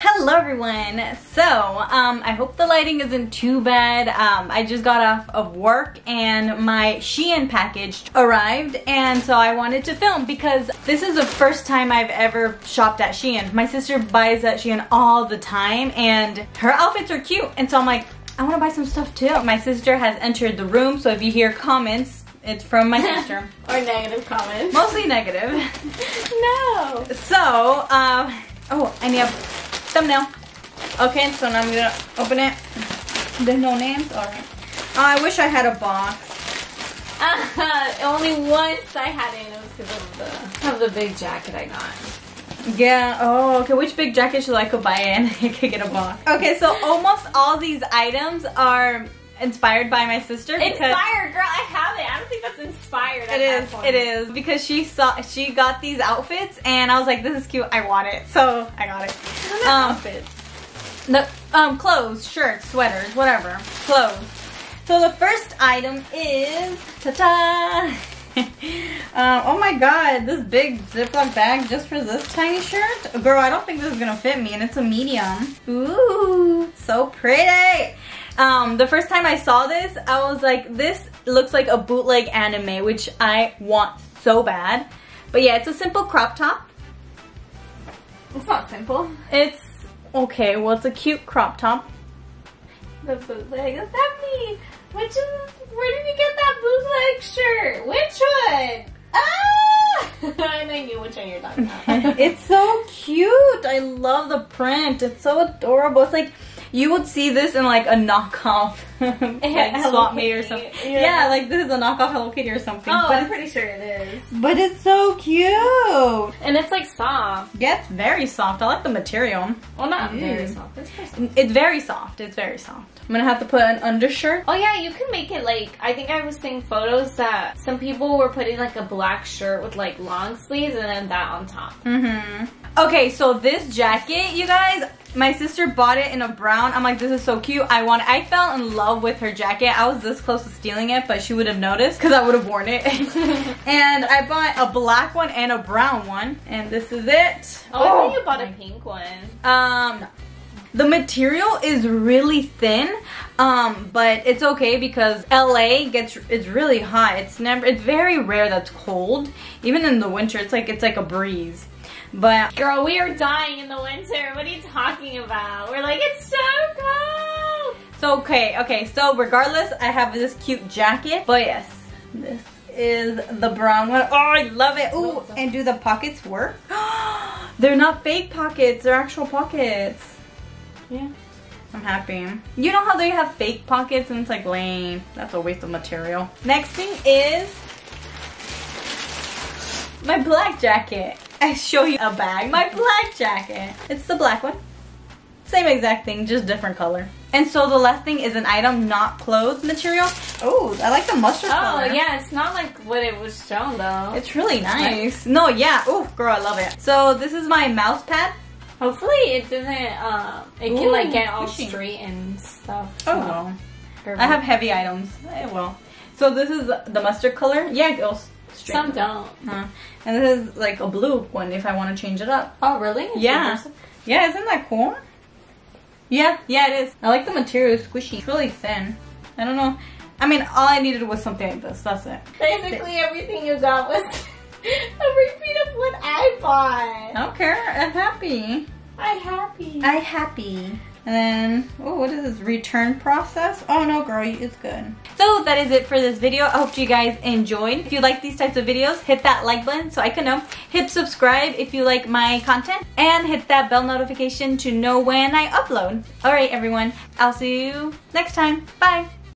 Hello everyone. So I hope the lighting isn't too bad. I just got off of work and my Shein package arrived, and so I wanted to film because this is the first time I've ever shopped at Shein. My sister buys at Shein all the time and her outfits are cute, and so I'm like, I want to buy some stuff too. My sister has entered the room, so if you hear comments, it's from my sister. Or negative comments. Mostly negative. No. So oh, I need a thumbnail. Okay, so now I'm gonna open it. There's no names? Alright. Oh, I wish I had a box. Only once I had it, and it was because of the big jacket I got. Yeah, oh, okay. Which big jacket should I could buy and I could get a box? Okay, so almost all these items are inspired by my sister. Inspired, girl, I have it. I don't think that's inspired. It is because she got these outfits and I was like, this is cute, I want it, so I got it. Outfits. The clothes, shirts, sweaters, whatever, clothes. So the first item is ta-da! Oh my god, this big Ziploc bag just for this tiny shirt? Girl, I don't think this is gonna fit me, and it's a medium. Ooh, so pretty. The first time I saw this, I was like, this looks like a bootleg anime, which I want so bad. But yeah, it's a simple crop top. It's not simple. It's, okay, well, it's a cute crop top. The bootleg, is that me? Where did you get that bootleg shirt? Which one? Ah! And I knew which one you're talking about. It's so cute. I love the print. It's so adorable. It's like, you would see this in like a knockoff like Swap Meet or something. Yeah, like this is a knockoff Hello Kitty or something. Oh, but I'm pretty sure it is. But it's so cute. And it's like soft. Yeah, it's very soft. I like the material. Well, not very soft. It's very soft. It's very soft. I'm gonna have to put an undershirt. Oh yeah, you can make it like, I think I was seeing photos that some people were putting like a black shirt with like long sleeves and then that on top. Okay, so this jacket, you guys, my sister bought it in a brown. I'm like, this is so cute. I want it. I fell in love with her jacket. I was this close to stealing it, but she would have noticed because I would have worn it. And I bought a black one and a brown one. And this is it. Oh, I thought you bought a pink one. The material is really thin, but it's okay because LA it's really hot. It's very rare that's cold. Even in the winter, it's like a breeze. But girl, we are dying in the winter. What are you talking about? We're like, it's so cold. So okay, so regardless, I have this cute jacket. But yes, this is the brown one. Oh, I love it. Ooh, and do the pockets work? They're not fake pockets, they're actual pockets. Yeah, I'm happy. You know how they have fake pockets and it's like lame. That's a waste of material. Next thing is my black jacket. I show you a bag. My black jacket. It's the black one. Same exact thing, just different color. And so the last thing is an item, not clothes material. Oh, I like the mustard color. Oh yeah, it's not like what it was shown though. It's really nice. No, yeah. Oh, girl, I love it. So this is my mouse pad. Hopefully it doesn't, it can like get all straight and stuff. So. Oh well. I have heavy items. It will. So this is the mustard color. Yeah, it goes straight. Some don't. And this is like a blue one if I want to change it up. Oh really? It's yeah. Yeah, isn't that cool? Yeah, it is. I like the material, it's squishy. It's really thin. I don't know. I mean, all I needed was something like this. That's it. Basically everything you got was a repeat of what I bought. I don't care. I'm happy. I'm happy. I'm happy. And then, oh, what is this? Return process? Oh no, girl, it's good. So that is it for this video. I hope you guys enjoyed. If you like these types of videos, hit that like button so I can know. Hit subscribe if you like my content. And hit that bell notification to know when I upload. Alright, everyone. I'll see you next time. Bye.